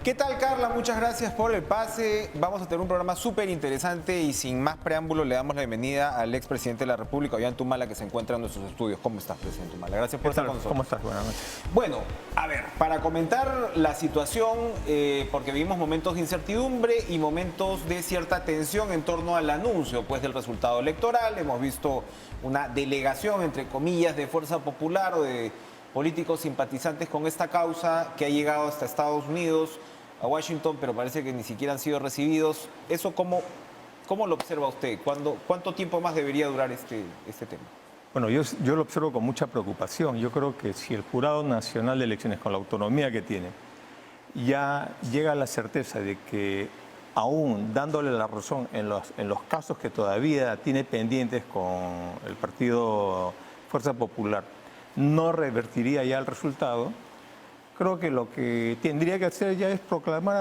¿Qué tal, Carla? Muchas gracias por el pase. Vamos a tener un programa súper interesante y sin más preámbulo le damos la bienvenida al expresidente de la República, Ollanta, que se encuentra en nuestros estudios. ¿Cómo estás, presidente Humala? Gracias por estar con nosotros. ¿Cómo estás? Buenas noches. Bueno, a ver, para comentar la situación, porque vivimos momentos de incertidumbre y momentos de cierta tensión en torno al anuncio pues, del resultado electoral. Hemos visto una delegación, entre comillas, de Fuerza Popular o de políticos simpatizantes con esta causa que ha llegado hasta Estados Unidos, a Washington, pero parece que ni siquiera han sido recibidos. ¿Eso cómo lo observa usted? ¿Cuánto tiempo más debería durar este tema? Bueno, yo lo observo con mucha preocupación. Yo creo que si el Jurado Nacional de Elecciones, con la autonomía que tiene, ya llega a la certeza de que aún dándole la razón en los casos que todavía tiene pendientes con el partido Fuerza Popular, no revertiría ya el resultado, creo que lo que tendría que hacer ya es proclamar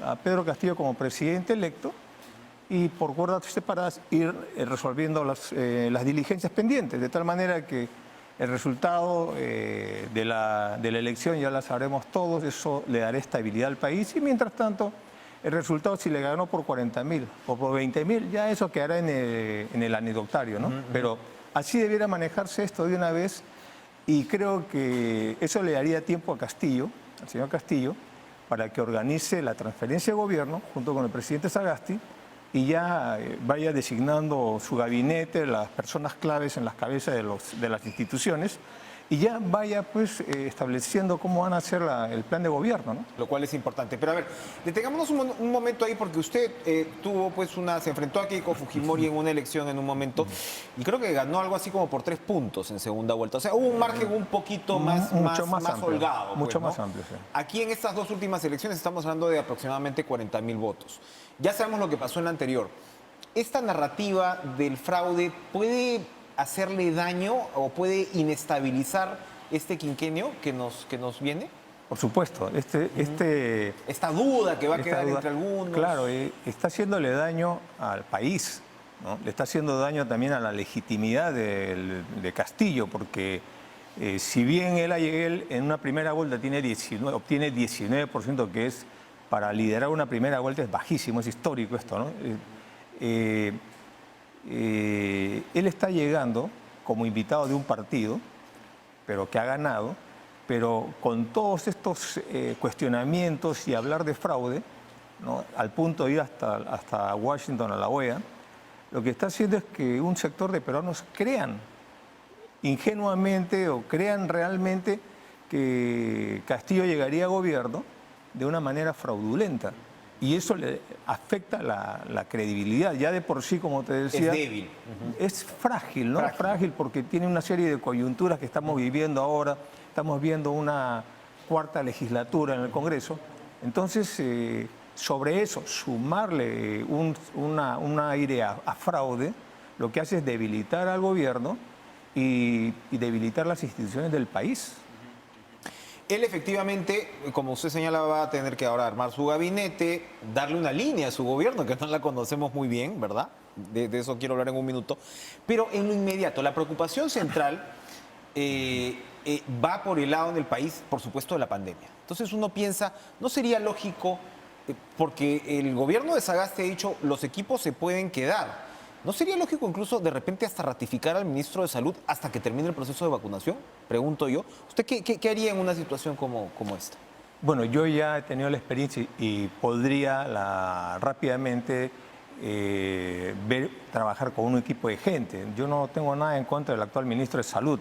a Pedro Castillo como presidente electo y por cuerdas separadas ir resolviendo las diligencias pendientes, de tal manera que el resultado de la elección ya la sabremos todos, eso le dará estabilidad al país y mientras tanto el resultado si le ganó por 40.000 o por 20.000, ya eso quedará en el anecdotario, ¿no? Pero así debiera manejarse esto de una vez. Y creo que eso le daría tiempo a Castillo, al señor Castillo, para que organice la transferencia de gobierno junto con el presidente Sagasti y ya vaya designando su gabinete, las personas claves en las cabezas de las instituciones y ya vaya pues estableciendo cómo van a hacer el plan de gobierno, ¿no? Lo cual es importante. Pero a ver, detengámonos un momento ahí porque usted tuvo pues se enfrentó a Keiko Fujimori en una elección en un momento y creo que ganó algo así como por 3 puntos en segunda vuelta. O sea, hubo un margen un poquito más holgado. Mucho pues, más amplio, sí. Aquí en estas 2 últimas elecciones estamos hablando de aproximadamente 40.000 votos. Ya sabemos lo que pasó en la anterior. ¿Esta narrativa del fraude puede hacerle daño o puede inestabilizar este quinquenio que nos viene? Por supuesto. Esta duda que va a quedar entre algunos. Claro, está haciéndole daño al país, ¿no? Le está haciendo daño también a la legitimidad de Castillo, porque si bien él en una primera vuelta obtiene 19%, que es para liderar una primera vuelta es bajísimo, es histórico esto, ¿no? Él está llegando como invitado de un partido, pero que ha ganado, pero con todos estos cuestionamientos y hablar de fraude, ¿no? Al punto de ir hasta Washington, a la OEA, lo que está haciendo es que un sector de peruanos crean ingenuamente o crean realmente que Castillo llegaría a gobierno de una manera fraudulenta. Y eso le afecta la credibilidad. Ya de por sí, como te decía... Es débil. Es frágil, ¿no? Frágil porque tiene una serie de coyunturas que estamos viviendo ahora. Estamos viendo una 4ª legislatura en el Congreso. Entonces, sobre eso, sumarle un aire a fraude, lo que hace es debilitar al gobierno y debilitar las instituciones del país. Él efectivamente, como usted señala, va a tener que ahora armar su gabinete, darle una línea a su gobierno, que no la conocemos muy bien, ¿verdad? De eso quiero hablar en un minuto. Pero en lo inmediato, la preocupación central va por el lado en el país, por supuesto, de la pandemia. Entonces uno piensa, ¿no sería lógico, porque el gobierno de Sagasti ha dicho, los equipos se pueden quedar? ¿No sería lógico incluso de repente hasta ratificar al ministro de Salud hasta que termine el proceso de vacunación? Pregunto yo. ¿Usted qué haría en una situación como esta? Bueno, yo ya he tenido la experiencia y podría rápidamente trabajar con un equipo de gente. Yo no tengo nada en contra del actual ministro de Salud,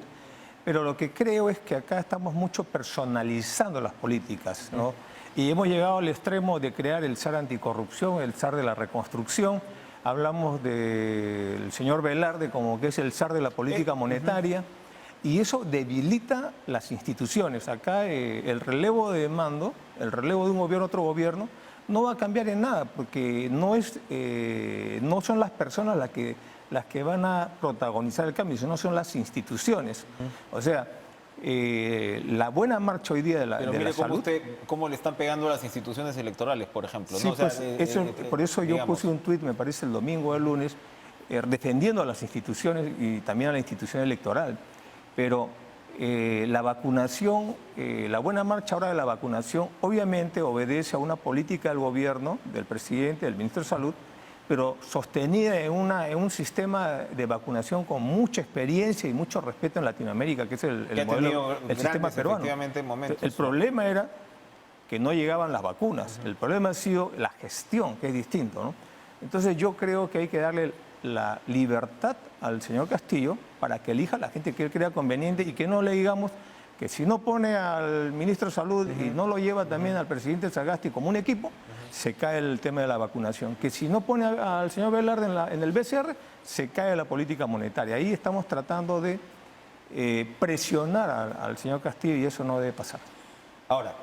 pero lo que creo es que acá estamos mucho personalizando las políticas, ¿no? Y hemos llegado al extremo de crear el SAR anticorrupción, el SAR de la reconstrucción. Hablamos del señor Velarde como que es el zar de la política monetaria y eso debilita las instituciones. Acá el relevo de mando, el relevo de un gobierno a otro gobierno, no va a cambiar en nada porque no son las personas las que van a protagonizar el cambio, sino son las instituciones. O sea, la buena marcha hoy día de la salud... cómo le están pegando a las instituciones electorales, por ejemplo, ¿no? Sí, O sea, por eso yo puse un tuit, me parece el domingo o el lunes, defendiendo a las instituciones y también a la institución electoral. Pero la vacunación, la buena marcha ahora de la vacunación, obviamente obedece a una política del gobierno, del presidente, del ministro de Salud, pero sostenida en un sistema de vacunación con mucha experiencia y mucho respeto en Latinoamérica, que es el Que ha modelo, tenido el sistema grandes, peruano. efectivamente, momentos. El problema era que no llegaban las vacunas. El problema ha sido la gestión, que es distinto, ¿no? Entonces yo creo que hay que darle la libertad al señor Castillo para que elija a la gente que él crea conveniente y que no le digamos que si no pone al ministro de Salud y no lo lleva también al presidente Sagasti como un equipo, se cae el tema de la vacunación. Que si no pone al señor Velarde en el BCR, se cae la política monetaria. Ahí estamos tratando de presionar al señor Castillo y eso no debe pasar. Ahora,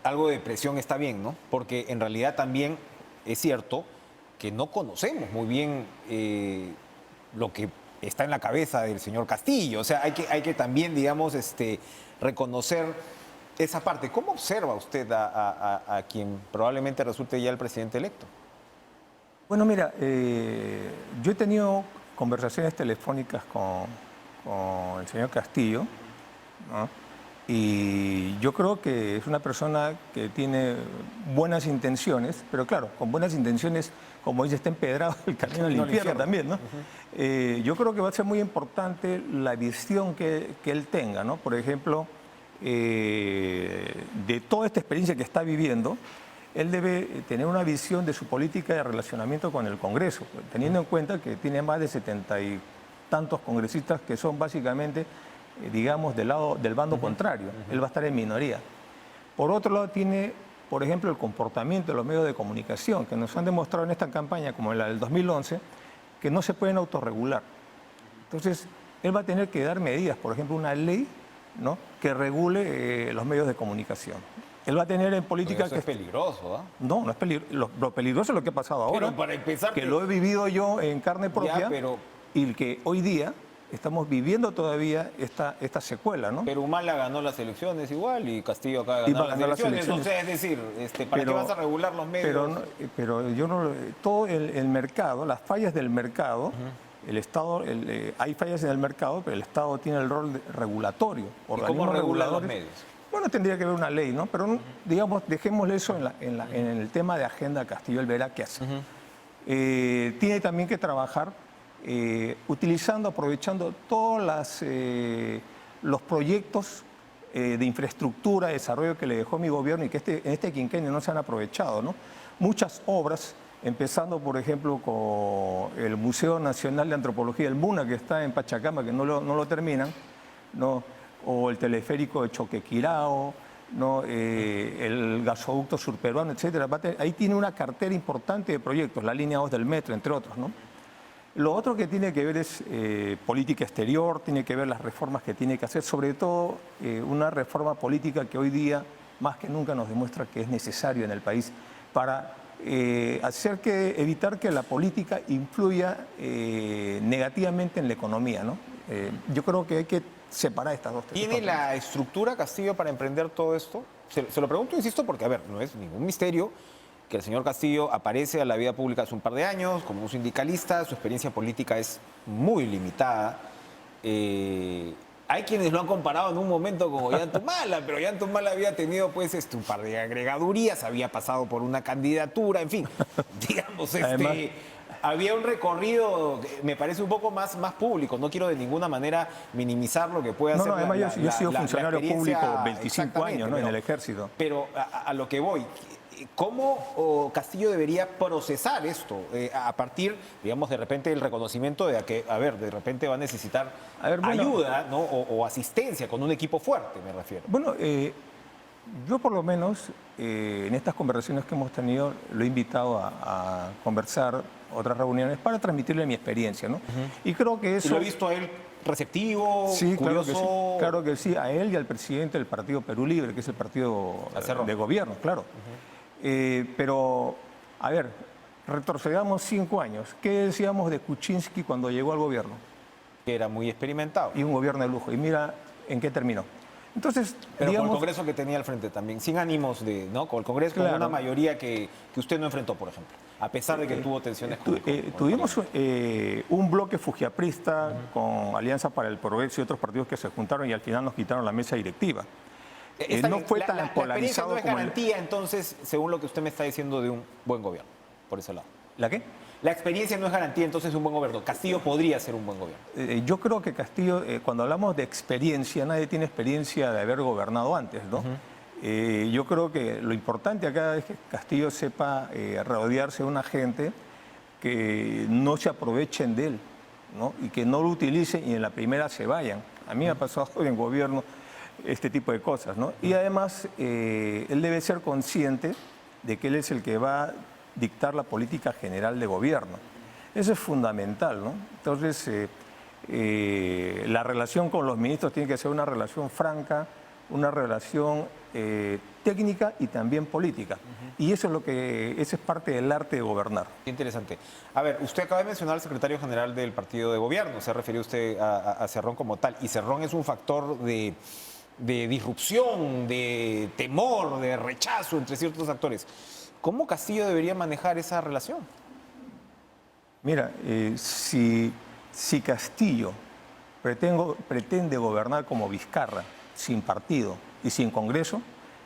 algo de presión está bien, ¿no? Porque en realidad también es cierto que no conocemos muy bien lo que está en la cabeza del señor Castillo. O sea, hay que también, digamos, reconocer esa parte. ¿Cómo observa usted a quien probablemente resulte ya el presidente electo? Bueno, mira, yo he tenido conversaciones telefónicas con el señor Castillo, ¿no? Y yo creo que es una persona que tiene buenas intenciones, pero claro, con buenas intenciones, como dice, está empedrado el camino al infierno también, ¿no? Yo creo que va a ser muy importante la visión que él tenga, ¿no? Por ejemplo, de toda esta experiencia que está viviendo, él debe tener una visión de su política de relacionamiento con el Congreso, teniendo en cuenta que tiene más de 70 y tantos congresistas que son básicamente, digamos, del bando contrario. Él va a estar en minoría. Por otro lado, tiene, por ejemplo, el comportamiento de los medios de comunicación, que nos han demostrado en esta campaña, como en la del 2011, que no se pueden autorregular. Entonces, él va a tener que dar medidas, por ejemplo, una ley, ¿no?, que regule los medios de comunicación. Él va a tener en política... Eso es peligroso, ¿ah? No, no es peligroso. Lo peligroso es lo que ha pasado ahora. Pero para empezar... Que lo he vivido yo en carne propia, Ya, pero... y que hoy día estamos viviendo todavía esta secuela, ¿no? Pero Humala ganó las elecciones igual y Castillo acaba de ganar las elecciones. Entonces, es decir, ¿para qué vas a regular los medios? Pero yo no... Todo el mercado, las fallas del mercado, el Estado, hay fallas en el mercado, pero el Estado tiene el rol regulatorio. ¿Y cómo regular los medios? Bueno, tendría que haber una ley, ¿no? Pero, digamos, dejémosle eso en el tema de agenda Castillo. Él verá qué hace. Tiene también que trabajar aprovechando todos los proyectos de infraestructura, de desarrollo que le dejó mi gobierno y que en este quinquenio no se han aprovechado, ¿no? Muchas obras, empezando, por ejemplo, con el Museo Nacional de Antropología, el MUNA, que está en Pachacama, que no lo terminan, ¿no? O el teleférico de Choquequirao, ¿no? El gasoducto surperuano, etcétera. Ahí tiene una cartera importante de proyectos, la línea 2 del metro, entre otros, ¿no? Lo otro que tiene que ver es política exterior, tiene que ver las reformas que tiene que hacer, sobre todo una reforma política que hoy día más que nunca nos demuestra que es necesario en el país para evitar que la política influya negativamente en la economía, ¿no? Yo creo que hay que separar estas dos. ¿Tiene la estructura Castillo para emprender todo esto? Se lo pregunto, insisto, porque, a ver, no es ningún misterio que el señor Castillo aparece a la vida pública hace un par de años como un sindicalista, su experiencia política es muy limitada. Hay quienes lo han comparado en un momento con Ollantumala, pero Ollantumala había tenido pues un par de agregadurías, había pasado por una candidatura, en fin, digamos, Además, había un recorrido, me parece un poco más público. No quiero de ninguna manera minimizar lo que pueda ser. Además, yo he sido funcionario público 25 exactamente, años, ¿no? En el ejército. Pero a lo que voy, ¿cómo Castillo debería procesar esto a partir, digamos, de repente del reconocimiento de que, a ver, de repente va a necesitar ayuda, ¿no? o asistencia con un equipo fuerte, me refiero? Bueno, yo por lo menos en estas conversaciones que hemos tenido lo he invitado a conversar otras reuniones para transmitirle mi experiencia, ¿no? Y creo que eso... ¿Y lo he visto a él receptivo, sí, curioso? Claro que sí, a él y al presidente del Partido Perú Libre, que es el partido de gobierno, claro. Pero, a ver, retrocedamos 5 años. ¿Qué decíamos de Kuczynski cuando llegó al gobierno? Que era muy experimentado. Y un gobierno de lujo. Y mira en qué terminó. Entonces, Pero digamos, con el Congreso que tenía al frente también, sin ánimos de, ¿no? Con el Congreso con Claro. una mayoría que usted no enfrentó, por ejemplo, a pesar de que tuvo tensiones con tuvimos un bloque fujiaprista con Alianza para el Progreso y otros partidos que se juntaron y al final nos quitaron la mesa directiva. Está No bien, fue la tan experiencia polarizado no es como garantía, entonces, según lo que usted me está diciendo, de un buen gobierno, por ese lado. ¿La qué? La experiencia no es garantía, entonces, de un buen gobierno. Castillo podría ser un buen gobierno. Yo creo que Castillo, cuando hablamos de experiencia, nadie tiene experiencia de haber gobernado antes, ¿no? Yo creo que lo importante acá es que Castillo sepa rodearse de una gente que no se aprovechen de él, ¿no? Y que no lo utilicen y en la primera se vayan. A mí me ha pasado en gobierno este tipo de cosas, ¿no? Y además, él debe ser consciente de que él es el que va a dictar la política general de gobierno. Eso es fundamental, ¿no? Entonces, la relación con los ministros tiene que ser una relación franca, una relación técnica y también política. Y eso es parte del arte de gobernar. Qué interesante. A ver, usted acaba de mencionar al secretario general del partido de gobierno, se refirió usted a Cerrón como tal, y Cerrón es un factor de disrupción, de temor, de rechazo entre ciertos actores. ¿Cómo Castillo debería manejar esa relación? Mira, si Castillo pretende gobernar como Vizcarra, sin partido y sin Congreso,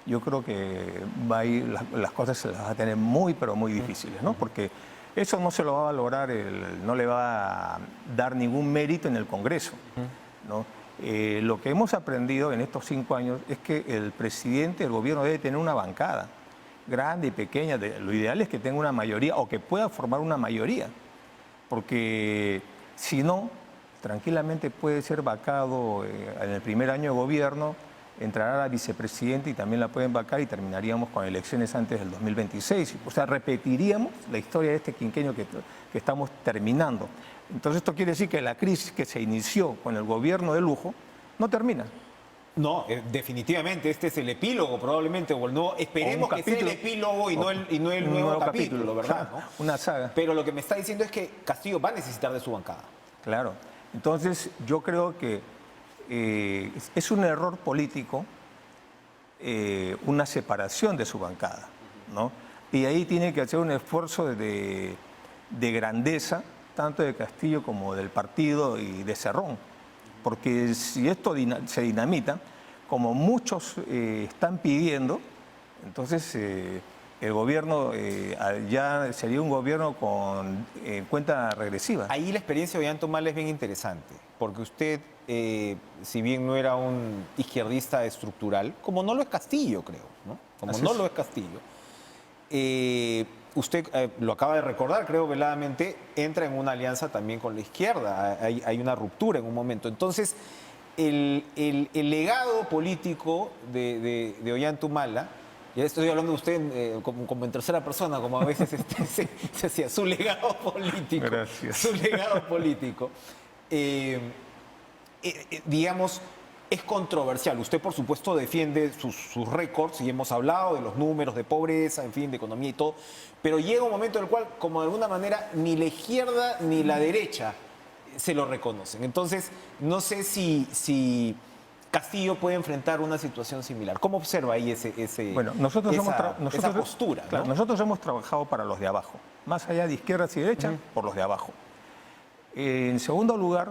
yo creo que va a ir, las cosas se las va a tener muy, pero muy difíciles, ¿no? Porque eso no se lo va a valorar, no le va a dar ningún mérito en el Congreso, ¿no? Lo que hemos aprendido en estos 5 años es que el presidente del gobierno debe tener una bancada, grande y pequeña. Lo ideal es que tenga una mayoría o que pueda formar una mayoría, porque si no, tranquilamente puede ser vacado en el primer año de gobierno, entrará la vicepresidenta y también la pueden vacar y terminaríamos con elecciones antes del 2026. O sea, repetiríamos la historia de este quinquenio que estamos terminando. Entonces esto quiere decir que la crisis que se inició con el gobierno de lujo no termina. No, definitivamente, este es el epílogo probablemente, o el nuevo, esperemos que sea el epílogo y no el nuevo capítulo, ¿verdad? ¿No? Una saga. Pero lo que me está diciendo es que Castillo va a necesitar de su bancada. Claro. Entonces yo creo que es un error político una separación de su bancada, ¿no? Y ahí tiene que hacer un esfuerzo de grandeza, tanto de Castillo como del partido y de Cerrón. Porque si esto se dinamita, como muchos están pidiendo, entonces el gobierno ya sería un gobierno con cuenta regresiva. Ahí la experiencia de Ollanta es bien interesante, porque usted, si bien no era un izquierdista estructural, como no lo es Castillo, creo, ¿no? Como Así no es. lo es Castillo, usted lo acaba de recordar, creo veladamente, entra en una alianza también con la izquierda, hay una ruptura en un momento. Entonces, el legado político de Ollanta Humala, ya estoy hablando de usted como en tercera persona, como a veces se hacía, su legado político. Gracias. Su legado político, digamos, es controversial. Usted, por supuesto, defiende sus récords y hemos hablado de los números de pobreza, en fin, de economía y todo, pero llega un momento en el cual, como de alguna manera, ni la izquierda ni la derecha se lo reconocen. Entonces, no sé si Castillo puede enfrentar una situación similar. ¿Cómo observa ahí esa postura? Claro, ¿no? nosotros hemos trabajado para los de abajo, más allá de izquierdas y derechas, por los de abajo. En segundo lugar,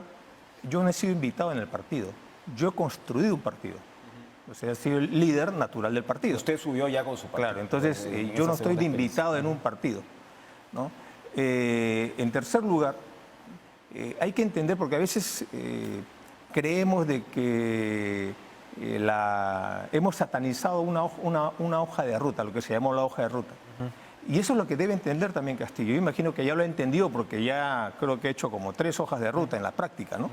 yo no he sido invitado en el partido. Yo he construido un partido. O sea, he sido el líder natural del partido. Usted subió ya con su partido. Claro, entonces en yo esa no estoy segunda de invitado en un partido, ¿no? En tercer lugar, hay que entender, porque a veces creemos de que hemos satanizado una hoja de ruta, lo que se llamó la hoja de ruta. Y eso es lo que debe entender también Castillo. Yo imagino que ya lo ha entendido porque ya creo que ha hecho como 3 hojas de ruta en la práctica, ¿no?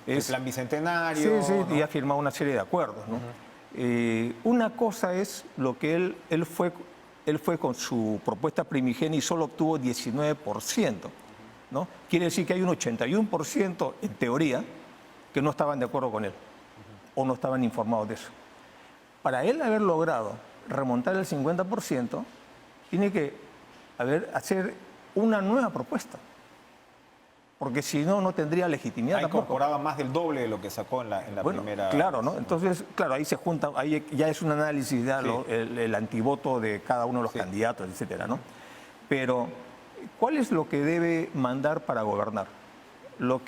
El plan bicentenario. Sí, ¿no? y ha firmado una serie de acuerdos, ¿no? Una cosa es lo que él fue con su propuesta primigenia y solo obtuvo 19%, ¿no? Quiere decir que hay un 81% en teoría que no estaban de acuerdo con él o no estaban informados de eso. Para él haber logrado remontar el 50%, tiene que hacer una nueva propuesta. porque si no, no tendría legitimidad Ha tampoco. incorporado más del doble de lo que sacó en la Bueno, primera. claro, ¿no? Entonces, claro, ahí se junta, ahí ya es un análisis, ya Sí. el antivoto de cada uno de los Sí. candidatos, etcétera, ¿no? Pero, ¿cuál es lo que debe mandar para gobernar?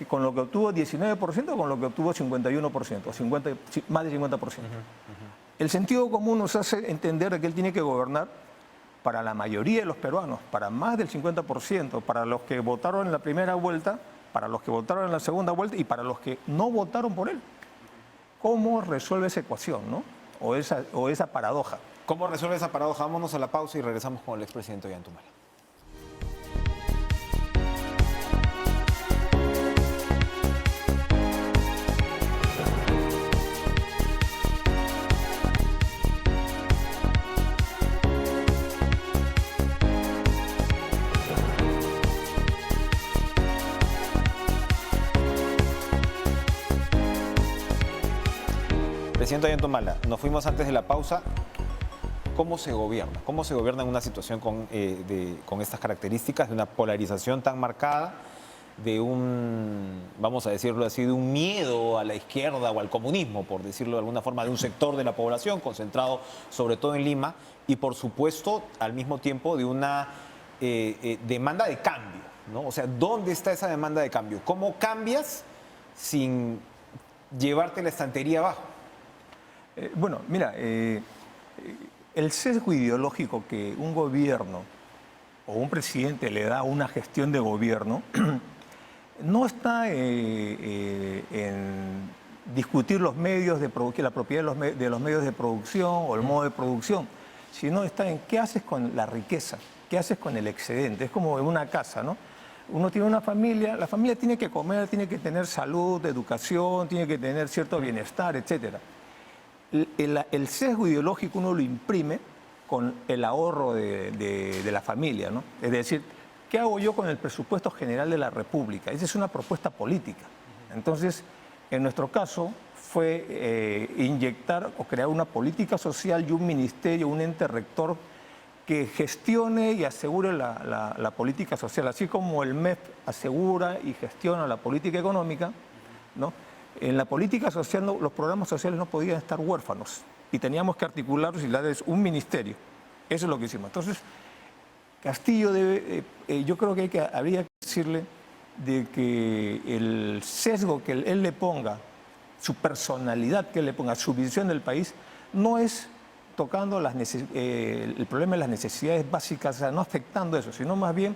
¿Con lo que obtuvo 19% o con lo que obtuvo 51%, más de 50%? El sentido común nos hace entender que él tiene que gobernar para la mayoría de los peruanos, para más del 50%, para los que votaron en la primera vuelta, para los que votaron en la segunda vuelta y para los que no votaron por él. ¿Cómo resuelve esa ecuación, no? O esa paradoja. ¿Cómo resuelve esa paradoja? Vámonos a la pausa y regresamos con el expresidente Ollantumala. Presidente Ollantumala, nos fuimos antes de la pausa. ¿Cómo se gobierna? ¿Cómo se gobierna en una situación con estas características, de una polarización tan marcada, de vamos a decirlo así, de un miedo a la izquierda o al comunismo, por decirlo de alguna forma, de un sector de la población concentrado sobre todo en Lima y, por supuesto, al mismo tiempo de una demanda de cambio, ¿no? O sea, ¿dónde está esa demanda de cambio? ¿Cómo cambias sin llevarte la estantería abajo? Bueno, mira, el sesgo ideológico que un gobierno o un presidente le da a una gestión de gobierno no está en discutir los medios de la propiedad de los medios de producción o el modo de producción, sino está en qué haces con la riqueza, qué haces con el excedente. Es como en una casa, ¿no? Uno tiene una familia, la familia tiene que comer, tiene que tener salud, educación, tiene que tener cierto bienestar, etcétera. El sesgo ideológico uno lo imprime con el ahorro de la familia, ¿no? Es decir, ¿qué hago yo con el presupuesto general de la República? Esa es una propuesta política. Entonces, en nuestro caso, fue inyectar o crear una política social y un ministerio, un ente rector que gestione y asegure la política social, así como el MEF asegura y gestiona la política económica, ¿no? En la política social los programas sociales no podían estar huérfanos y teníamos que articularlos y darles un ministerio. Eso es lo que hicimos. Entonces, Castillo yo creo que habría que decirle de que el sesgo que él le ponga, su personalidad que él le ponga, su visión del país, no es tocando el problema de las necesidades básicas, o sea, no afectando eso, sino más bien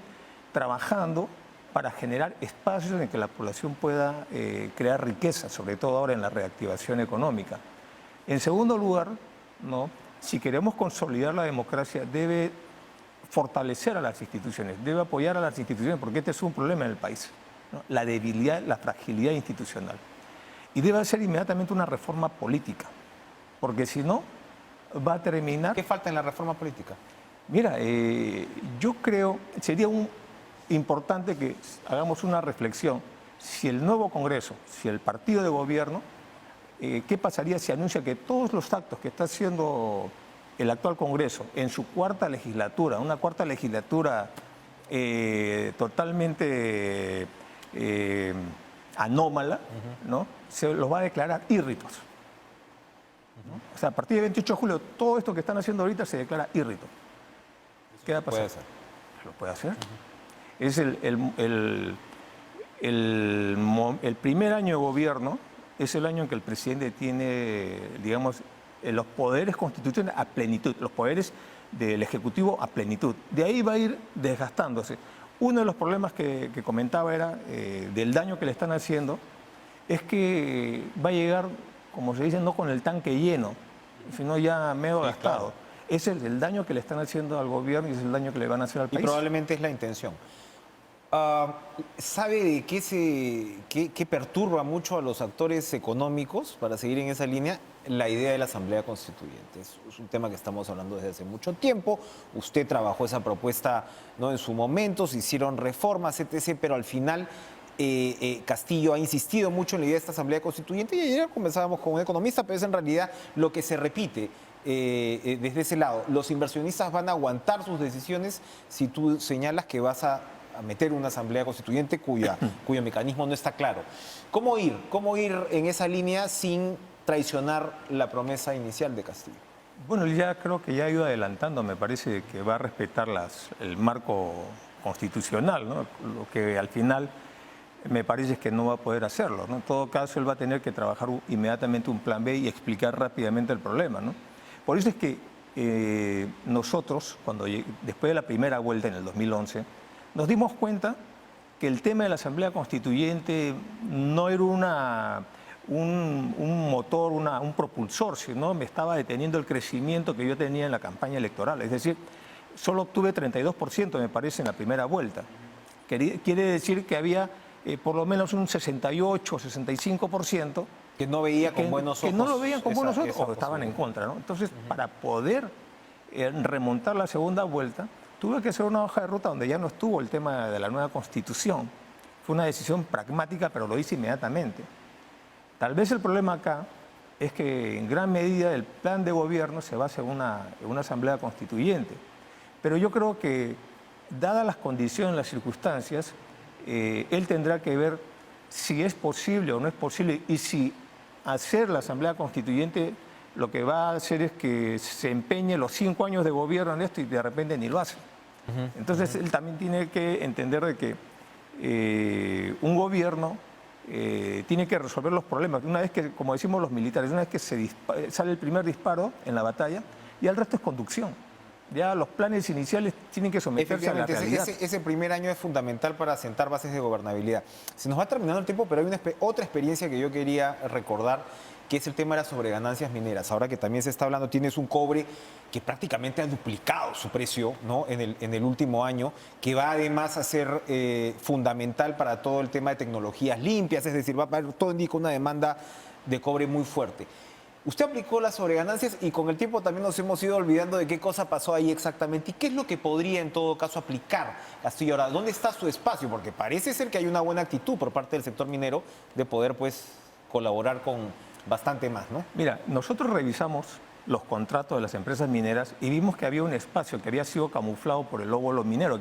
trabajando para generar espacios en que la población pueda crear riqueza, sobre todo ahora en la reactivación económica. En segundo lugar, ¿no? Si queremos consolidar la democracia, debe fortalecer a las instituciones, debe apoyar a las instituciones, porque este es un problema en el país, ¿no? La debilidad, la fragilidad institucional. Y debe hacer inmediatamente una reforma política, porque si no, va a terminar... ¿Qué falta en la reforma política? Mira, yo creo, sería importante que hagamos una reflexión. Si el nuevo Congreso, si el partido de gobierno, ¿qué pasaría si anuncia que todos los actos que está haciendo el actual Congreso en su cuarta legislatura, una cuarta legislatura totalmente anómala, ¿no? Se los va a declarar írritos, ¿no? O sea, a partir del 28 de julio, todo esto que están haciendo ahorita se declara írrito. ¿Qué va a pasar? Puede ser. Lo puede hacer. Es el primer año de gobierno, es el año en que el presidente tiene, digamos, los poderes constitucionales a plenitud, los poderes del Ejecutivo a plenitud. De ahí va a ir desgastándose. Uno de los problemas que comentaba era del daño que le están haciendo, es que va a llegar, como se dice, no con el tanque lleno, sino ya medio gastado. Claro. Es el daño que le están haciendo al gobierno y es el daño que le van a hacer al país. Y probablemente es la intención. ¿Sabe de qué perturba mucho a los actores económicos, para seguir en esa línea? La idea de la Asamblea Constituyente. Es un tema que estamos hablando desde hace mucho tiempo. Usted trabajó esa propuesta, ¿no?, en su momento, se hicieron reformas, etc., pero al final Castillo ha insistido mucho en la idea de esta Asamblea Constituyente, y ayer conversábamos con un economista, pero es en realidad lo que se repite desde ese lado. Los inversionistas van a aguantar sus decisiones si tú señalas que vas a a meter una asamblea constituyente cuyo mecanismo no está claro. ¿Cómo ir en esa línea sin traicionar la promesa inicial de Castillo? Bueno, ya creo que ya ha ido adelantando, me parece que va a respetar el marco constitucional, ¿no? Lo que al final me parece que no va a poder hacerlo, ¿no? En todo caso, él va a tener que trabajar inmediatamente un plan B y explicar rápidamente el problema, ¿no? Por eso es que nosotros, después de la primera vuelta en el 2011, nos dimos cuenta que el tema de la Asamblea Constituyente no era un motor, un propulsor, sino me estaba deteniendo el crecimiento que yo tenía en la campaña electoral. Es decir, solo obtuve 32%, me parece, en la primera vuelta. Quiere decir que había por lo menos un 68 o 65%. Que no veía con buenos ojos. Que no lo veían con buenos ojos o estaban en contra, ¿no? Entonces, para poder remontar la segunda vuelta, tuve que hacer una hoja de ruta donde ya no estuvo el tema de la nueva Constitución. Fue una decisión pragmática, pero lo hice inmediatamente. Tal vez el problema acá es que en gran medida el plan de gobierno se basa en una asamblea constituyente. Pero yo creo que, dadas las condiciones, las circunstancias, él tendrá que ver si es posible o no es posible y si hacer la asamblea constituyente lo que va a hacer es que se empeñe los 5 años de gobierno en esto y de repente ni lo hace. Entonces él también tiene que entender de que un gobierno tiene que resolver los problemas. Una vez que, como decimos los militares, una vez que sale el primer disparo en la batalla, ya el resto es conducción. Ya los planes iniciales tienen que someterse a la realidad. Ese primer año es fundamental para sentar bases de gobernabilidad. Se nos va terminando el tiempo, pero hay otra experiencia que yo quería recordar, que es el tema de las sobreganancias mineras. Ahora que también se está hablando, tienes un cobre que prácticamente ha duplicado su precio, ¿no? en el último año, que va además a ser fundamental para todo el tema de tecnologías limpias, es decir, todo indica una demanda de cobre muy fuerte. Usted aplicó las sobreganancias y con el tiempo también nos hemos ido olvidando de qué cosa pasó ahí exactamente y qué es lo que podría en todo caso aplicar Castillo. Ahora, ¿dónde está su espacio? Porque parece ser que hay una buena actitud por parte del sector minero de poder pues colaborar con bastante más, ¿no? Mira, nosotros revisamos los contratos de las empresas mineras y vimos que había un espacio que había sido camuflado por el óvulo minero,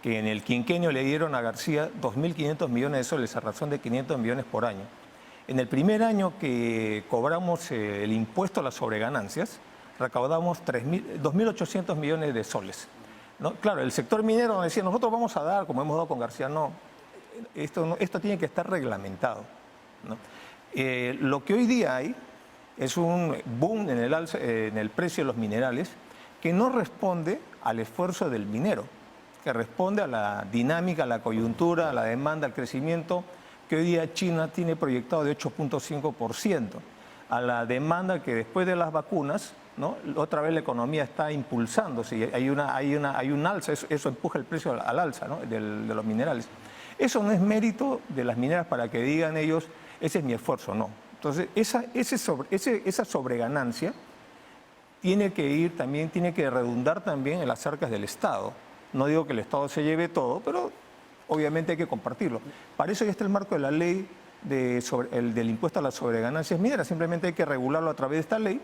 que en el quinquenio le dieron a García 2.500 millones de soles a razón de 500 millones por año. En el primer año que cobramos el impuesto a las sobreganancias, recaudamos 2.800 millones de soles, ¿no? Claro, el sector minero decía, nosotros vamos a dar, como hemos dado con García, no, esto tiene que estar reglamentado, ¿no? Lo que hoy día hay es un boom en el precio de los minerales que no responde al esfuerzo del minero, que responde a la dinámica, a la coyuntura, a la demanda, al crecimiento que hoy día China tiene proyectado de 8.5%, a la demanda que después de las vacunas, ¿no? Otra vez la economía está impulsándose, hay un alza, eso empuja el precio al alza, ¿no? de los minerales. Eso no es mérito de las mineras para que digan ellos, ese es mi esfuerzo, no. Entonces, esa sobreganancia tiene que redundar también en las arcas del Estado. No digo que el Estado se lleve todo, pero obviamente hay que compartirlo. Para eso ya está el marco de la ley del impuesto a las sobreganancias mineras. Simplemente hay que regularlo a través de esta ley,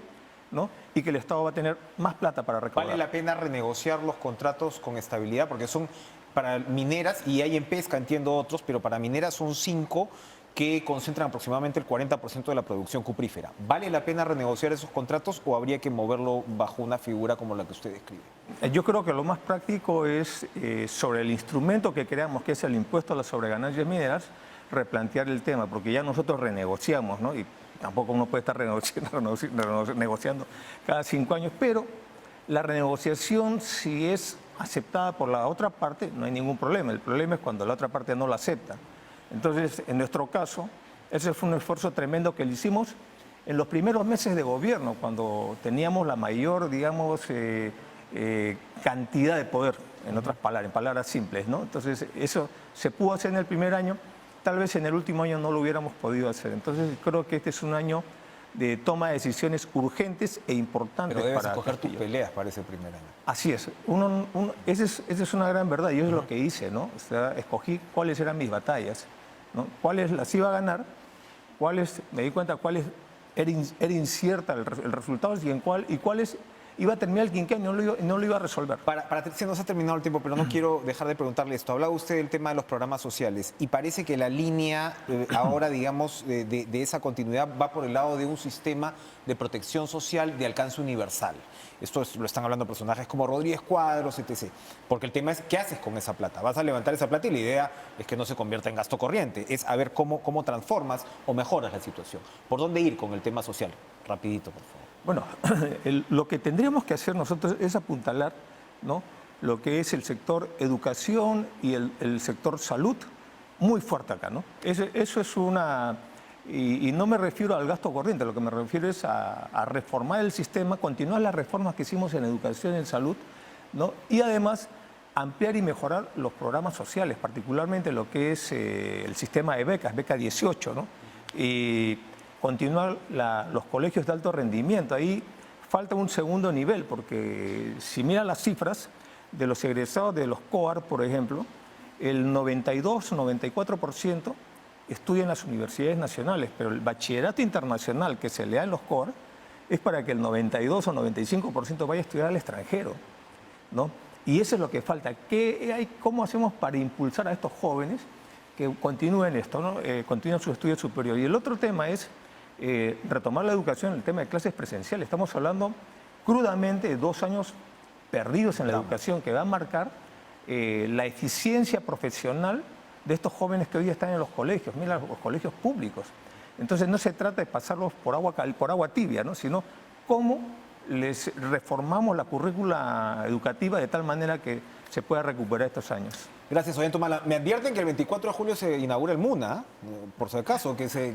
¿no? Y que el Estado va a tener más plata para recaudar. ¿Vale la pena renegociar los contratos con estabilidad? Porque son para mineras, y hay en pesca, entiendo otros, pero para mineras son 5 que concentran aproximadamente el 40% de la producción cuprífera. ¿Vale la pena renegociar esos contratos o habría que moverlo bajo una figura como la que usted describe? Yo creo que lo más práctico es, sobre el instrumento que creamos, que es el impuesto a las sobreganancias mineras, replantear el tema, porque ya nosotros renegociamos, ¿no? Y tampoco uno puede estar negociando cada 5 años, pero la renegociación, si es aceptada por la otra parte, no hay ningún problema. El problema es cuando la otra parte no la acepta. Entonces, en nuestro caso, ese fue un esfuerzo tremendo que le hicimos en los primeros meses de gobierno, cuando teníamos la mayor, digamos, cantidad de poder, en palabras simples, ¿no? Entonces, eso se pudo hacer en el primer año, tal vez en el último año no lo hubiéramos podido hacer. Entonces, creo que este es un año de toma de decisiones urgentes e importantes. Pero debes para escoger tus Castillo. peleas para ese primer año. Así es. Esa es una gran verdad y eso es lo que hice, ¿no? O sea, escogí cuáles eran mis batallas, ¿no? Cuáles las iba a ganar, me di cuenta cuáles era incierta el resultado y cuáles iba a terminar el quinquenio y no lo iba a resolver. Se nos ha terminado el tiempo, pero no quiero dejar de preguntarle esto. Hablaba usted del tema de los programas sociales y parece que la línea ahora, digamos, de esa continuidad va por el lado de un sistema de protección social de alcance universal. Esto lo están hablando personajes como Rodríguez Cuadros, etc. Porque el tema es, ¿qué haces con esa plata? Vas a levantar esa plata y la idea es que no se convierta en gasto corriente. Es a ver cómo transformas o mejoras la situación. ¿Por dónde ir con el tema social? Rapidito, por favor. Bueno, lo que tendríamos que hacer nosotros es apuntalar, ¿no?, lo que es el sector educación y el sector salud muy fuerte acá, ¿no? Eso es una... Y no me refiero al gasto corriente, lo que me refiero es a reformar el sistema, continuar las reformas que hicimos en educación y en salud, ¿no? Y además ampliar y mejorar los programas sociales, particularmente lo que es el sistema de becas, beca 18, ¿no? Y continuar los colegios de alto rendimiento. Ahí falta un segundo nivel, porque si mira las cifras de los egresados de los COAR, por ejemplo, el 92-94% estudia en las universidades nacionales, pero el bachillerato internacional que se le da en los COAR es para que el 92 o 95% vaya a estudiar al extranjero, ¿no? Y eso es lo que falta. ¿Cómo hacemos para impulsar a estos jóvenes que continúen esto, ¿no? Continúen su estudio superior? Y el otro tema es retomar la educación, el tema de clases presenciales. Estamos hablando crudamente de 2 años perdidos en la educación que va a marcar la eficiencia profesional de estos jóvenes que hoy están en los colegios, mira, los colegios públicos. Entonces no se trata de pasarlos por agua tibia, ¿no?, sino cómo les reformamos la currícula educativa de tal manera que se pueda recuperar estos años. Gracias, Ollanta. Me advierten que el 24 de julio se inaugura el MUNA, por si acaso, que se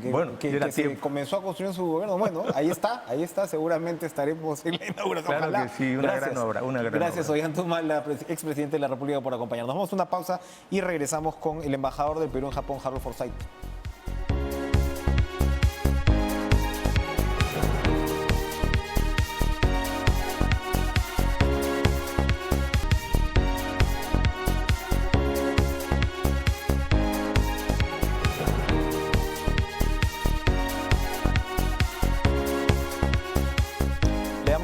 comenzó a construir en su gobierno. Bueno, ahí está, seguramente estaremos en la inauguración. Claro que sí, una gran obra. Gracias, Ollanta Humala, expresidente de la República, por acompañarnos. Vamos a una pausa y regresamos con el embajador del Perú en Japón, Harold Forsyth.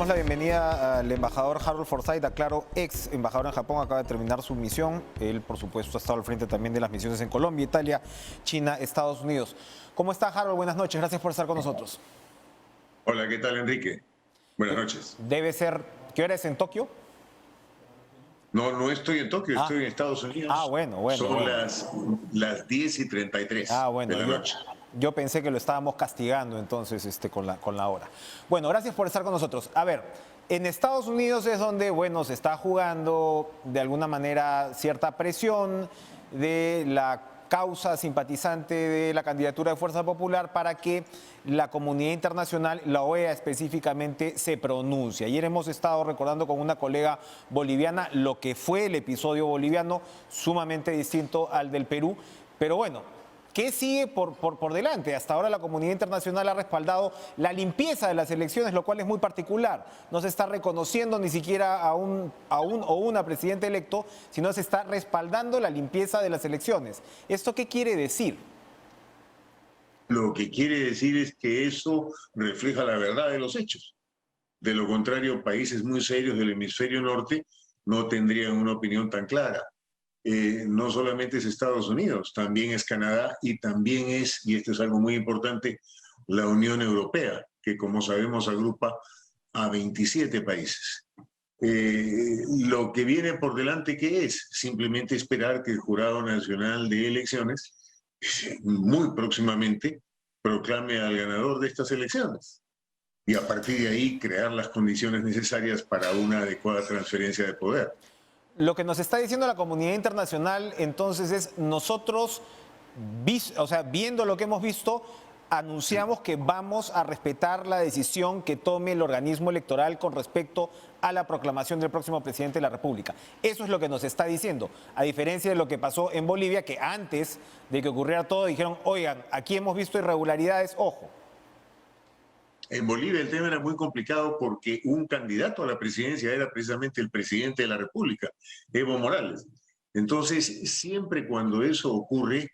La bienvenida al embajador Harold Forsyth, aclaro, ex embajador en Japón, acaba de terminar su misión. Él, por supuesto, ha estado al frente también de las misiones en Colombia, Italia, China, Estados Unidos. ¿Cómo está, Harold? Buenas noches, gracias por estar con nosotros. Hola, ¿qué tal, Enrique? Buenas noches. Debe ser, ¿qué hora es en Tokio? No estoy en Tokio, estoy en Estados Unidos. Bueno. Son las 10:33 de la noche. Yo pensé que lo estábamos castigando entonces con la hora. Bueno, gracias por estar con nosotros. A ver, en Estados Unidos es donde, bueno, se está jugando de alguna manera cierta presión de la causa simpatizante de la candidatura de Fuerza Popular para que la comunidad internacional, la OEA específicamente, se pronuncie. Ayer hemos estado recordando con una colega boliviana lo que fue el episodio boliviano, sumamente distinto al del Perú, pero bueno, ¿qué sigue por delante? Hasta ahora la comunidad internacional ha respaldado la limpieza de las elecciones, lo cual es muy particular. No se está reconociendo ni siquiera a un o una presidente electo, sino se está respaldando la limpieza de las elecciones. ¿Esto qué quiere decir? Lo que quiere decir es que eso refleja la verdad de los hechos. De lo contrario, países muy serios del hemisferio norte no tendrían una opinión tan clara. No solamente es Estados Unidos, también es Canadá y también es, y esto es algo muy importante, la Unión Europea, que como sabemos agrupa a 27 países. Lo que viene por delante, ¿qué es? Simplemente esperar que el Jurado Nacional de Elecciones muy próximamente proclame al ganador de estas elecciones y a partir de ahí crear las condiciones necesarias para una adecuada transferencia de poder. Lo que nos está diciendo la comunidad internacional entonces es nosotros, viendo lo que hemos visto, anunciamos que vamos a respetar la decisión que tome el organismo electoral con respecto a la proclamación del próximo presidente de la República. Eso es lo que nos está diciendo, a diferencia de lo que pasó en Bolivia, que antes de que ocurriera todo dijeron, oigan, aquí hemos visto irregularidades, ojo. En Bolivia el tema era muy complicado porque un candidato a la presidencia era precisamente el presidente de la República, Evo Morales. Entonces, siempre cuando eso ocurre,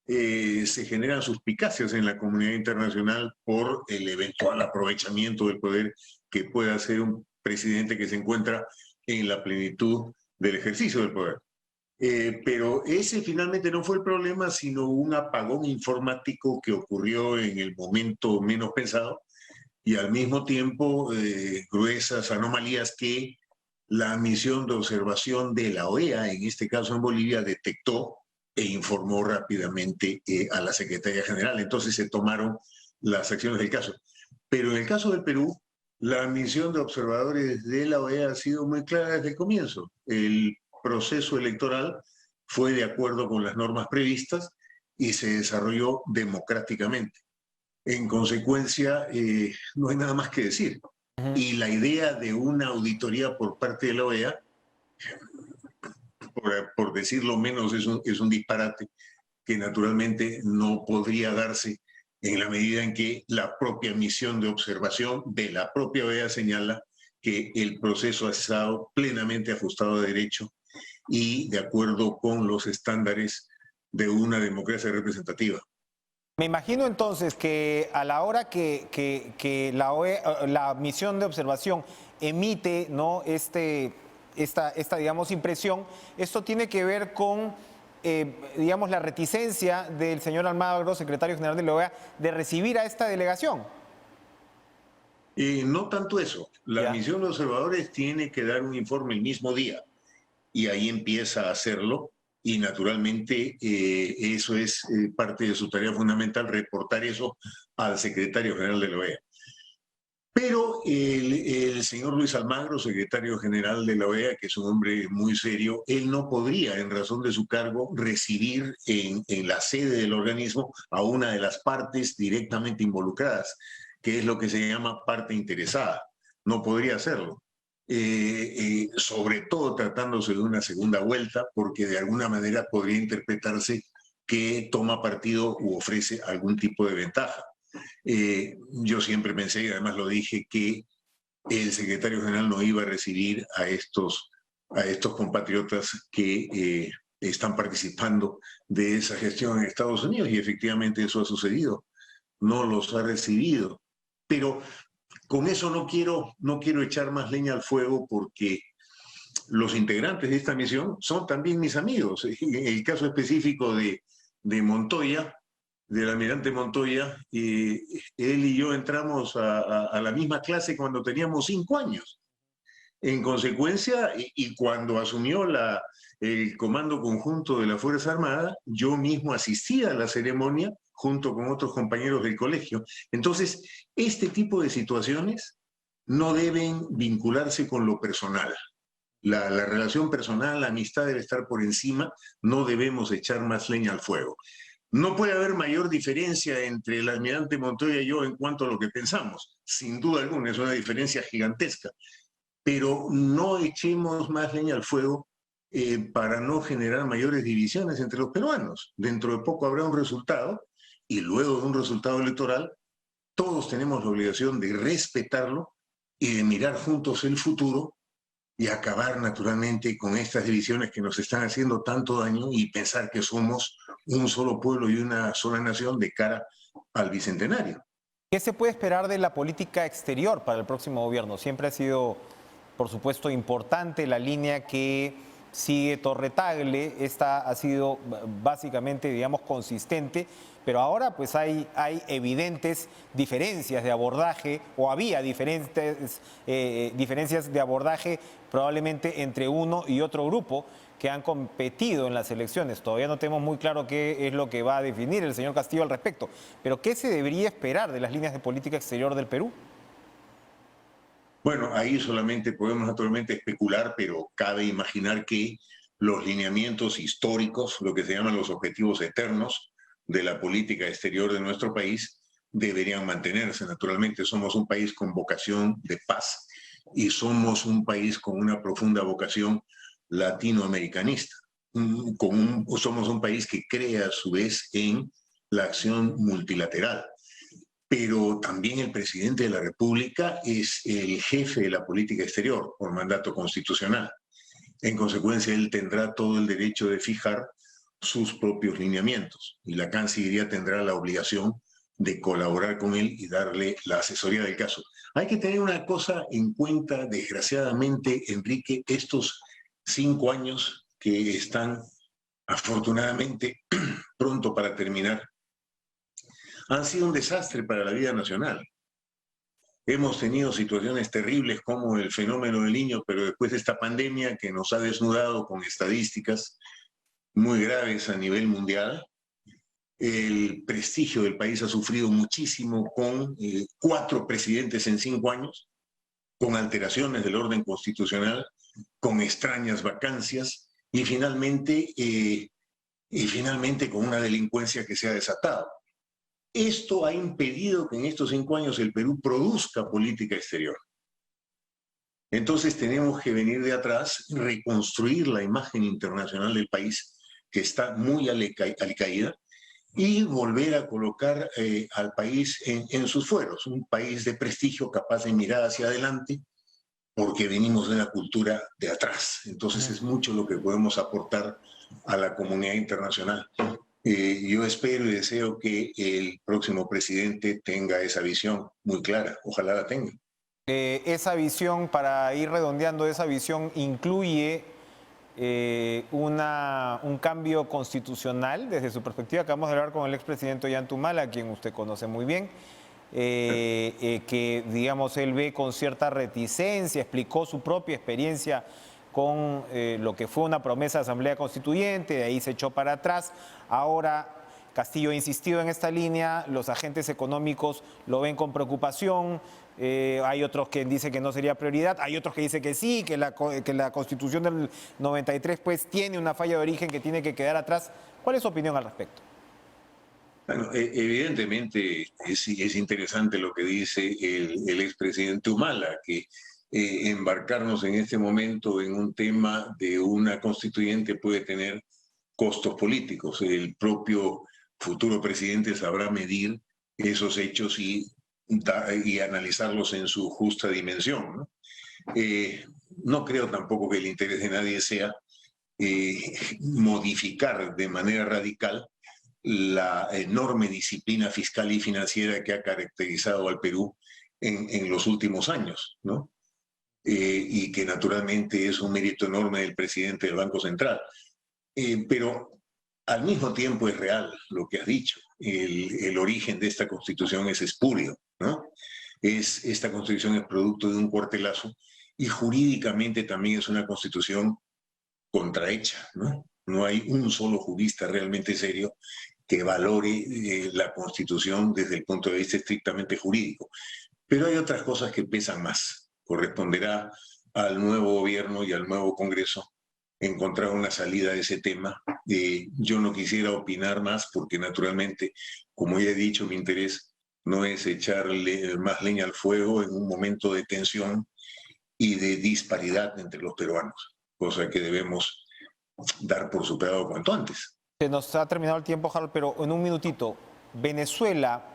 se generan suspicacias en la comunidad internacional por el eventual aprovechamiento del poder que pueda hacer un presidente que se encuentra en la plenitud del ejercicio del poder. Pero ese finalmente no fue el problema, sino un apagón informático que ocurrió en el momento menos pensado y al mismo tiempo gruesas anomalías que la misión de observación de la OEA, en este caso en Bolivia, detectó e informó rápidamente a la Secretaría General. Entonces se tomaron las acciones del caso. Pero en el caso del Perú, la misión de observadores de la OEA ha sido muy clara desde el comienzo. El proceso electoral fue de acuerdo con las normas previstas y se desarrolló democráticamente. En consecuencia, no hay nada más que decir. Y la idea de una auditoría por parte de la OEA, por decirlo menos, es un disparate que naturalmente no podría darse en la medida en que la propia misión de observación de la propia OEA señala que el proceso ha estado plenamente ajustado a derecho y de acuerdo con los estándares de una democracia representativa. Me imagino entonces que a la hora que la misión de observación emite, ¿no?, esta digamos, impresión, esto tiene que ver con, digamos, la reticencia del señor Almagro, secretario general de la OEA, de recibir a esta delegación. No tanto eso. La misión de observadores tiene que dar un informe el mismo día y ahí empieza a hacerlo. Y naturalmente eso es parte de su tarea fundamental, reportar eso al secretario general de la OEA. Pero el señor Luis Almagro, secretario general de la OEA, que es un hombre muy serio, él no podría, en razón de su cargo, recibir en la sede del organismo a una de las partes directamente involucradas, que es lo que se llama parte interesada. No podría hacerlo. Sobre todo tratándose de una segunda vuelta, porque de alguna manera podría interpretarse que toma partido u ofrece algún tipo de ventaja. Yo siempre pensé, y además lo dije, que el secretario general no iba a recibir a estos compatriotas que están participando de esa gestión en Estados Unidos, y efectivamente eso ha sucedido. No los ha recibido. Pero con eso no quiero echar más leña al fuego, porque los integrantes de esta misión son también mis amigos. En el caso específico de Montoya, del almirante Montoya, él y yo entramos a la misma clase cuando teníamos 5 años. En consecuencia, y cuando asumió el Comando Conjunto de la Fuerza Armada, yo mismo asistí a la ceremonia junto con otros compañeros del colegio. Entonces, este tipo de situaciones no deben vincularse con lo personal. La relación personal, la amistad debe estar por encima, no debemos echar más leña al fuego. No puede haber mayor diferencia entre el almirante Montoya y yo en cuanto a lo que pensamos. Sin duda alguna, es una diferencia gigantesca. Pero no echemos más leña al fuego para no generar mayores divisiones entre los peruanos. Dentro de poco habrá un resultado, y luego de un resultado electoral, todos tenemos la obligación de respetarlo y de mirar juntos el futuro y acabar naturalmente con estas divisiones que nos están haciendo tanto daño y pensar que somos un solo pueblo y una sola nación de cara al bicentenario. ¿Qué se puede esperar de la política exterior para el próximo gobierno? Siempre ha sido, por supuesto, importante la línea que sigue Torre Tagle. Esta ha sido básicamente, digamos, consistente, pero ahora pues hay evidentes diferencias de abordaje, o había diferencias de abordaje probablemente entre uno y otro grupo que han competido en las elecciones. Todavía no tenemos muy claro qué es lo que va a definir el señor Castillo al respecto, pero ¿qué se debería esperar de las líneas de política exterior del Perú? Bueno, ahí solamente podemos naturalmente especular, pero cabe imaginar que los lineamientos históricos, lo que se llaman los objetivos eternos de la política exterior de nuestro país, deberían mantenerse. Naturalmente somos un país con vocación de paz y somos un país con una profunda vocación latinoamericanista. Somos un país que cree a su vez en la acción multilateral. Pero también el presidente de la República es el jefe de la política exterior por mandato constitucional. En consecuencia, él tendrá todo el derecho de fijar sus propios lineamientos y la Cancillería tendrá la obligación de colaborar con él y darle la asesoría del caso. Hay que tener una cosa en cuenta, desgraciadamente, Enrique, estos 5 años que están afortunadamente pronto para terminar, han sido un desastre para la vida nacional. Hemos tenido situaciones terribles como el fenómeno del Niño, pero después de esta pandemia que nos ha desnudado con estadísticas muy graves a nivel mundial, el prestigio del país ha sufrido muchísimo con 4 presidentes en 5 años, con alteraciones del orden constitucional, con extrañas vacancias y finalmente con una delincuencia que se ha desatado. Esto ha impedido que en estos 5 años el Perú produzca política exterior. Entonces tenemos que venir de atrás, reconstruir la imagen internacional del país, que está muy alicaída, y volver a colocar al país en sus fueros, un país de prestigio capaz de mirar hacia adelante, porque venimos de una cultura de atrás. Entonces es mucho lo que podemos aportar a la comunidad internacional. Yo espero y deseo que el próximo presidente tenga esa visión muy clara. Ojalá la tenga. Esa visión, para ir redondeando, esa visión incluye un cambio constitucional. Desde su perspectiva, acabamos de hablar con el expresidente Ollanta, a quien usted conoce muy bien, que, digamos, él ve con cierta reticencia, explicó su propia experiencia con lo que fue una promesa de Asamblea Constituyente, de ahí se echó para atrás. Ahora Castillo ha insistido en esta línea, los agentes económicos lo ven con preocupación, hay otros que dicen que no sería prioridad, hay otros que dicen que sí, que la Constitución del 93 pues tiene una falla de origen que tiene que quedar atrás. ¿Cuál es su opinión al respecto? Bueno, evidentemente es interesante lo que dice el expresidente Humala, que embarcarnos en este momento en un tema de una constituyente puede tener costos políticos. El propio futuro presidente sabrá medir esos hechos y analizarlos en su justa dimensión, ¿no? No creo tampoco que el interés de nadie sea modificar de manera radical la enorme disciplina fiscal y financiera que ha caracterizado al Perú en los últimos años, ¿no? Y que naturalmente es un mérito enorme del presidente del Banco Central. Pero al mismo tiempo es real lo que has dicho. El origen de esta Constitución es espurio, ¿no? Esta Constitución es producto de un cuartelazo y jurídicamente también es una Constitución contrahecha, ¿no? No hay un solo jurista realmente serio que valore la Constitución desde el punto de vista estrictamente jurídico. Pero hay otras cosas que pesan más. Corresponderá al nuevo gobierno y al nuevo Congreso encontrar una salida de ese tema. Yo no quisiera opinar más porque naturalmente, como ya he dicho, mi interés no es echarle más leña al fuego en un momento de tensión y de disparidad entre los peruanos, cosa que debemos dar por superado cuanto antes. Se nos ha terminado el tiempo, Harold, pero en un minutito, Venezuela,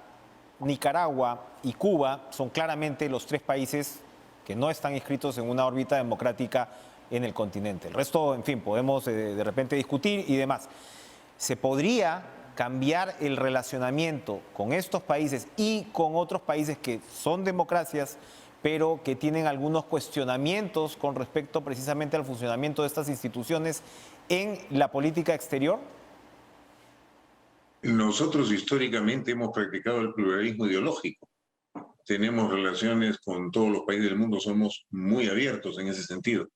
Nicaragua y Cuba son claramente los 3 países que no están inscritos en una órbita democrática en el continente. El resto, en fin, podemos de repente discutir y demás. ¿Se podría cambiar el relacionamiento con estos países y con otros países que son democracias, pero que tienen algunos cuestionamientos con respecto precisamente al funcionamiento de estas instituciones en la política exterior? Nosotros históricamente hemos practicado el pluralismo ideológico. Tenemos relaciones con todos los países del mundo, somos muy abiertos en ese sentido.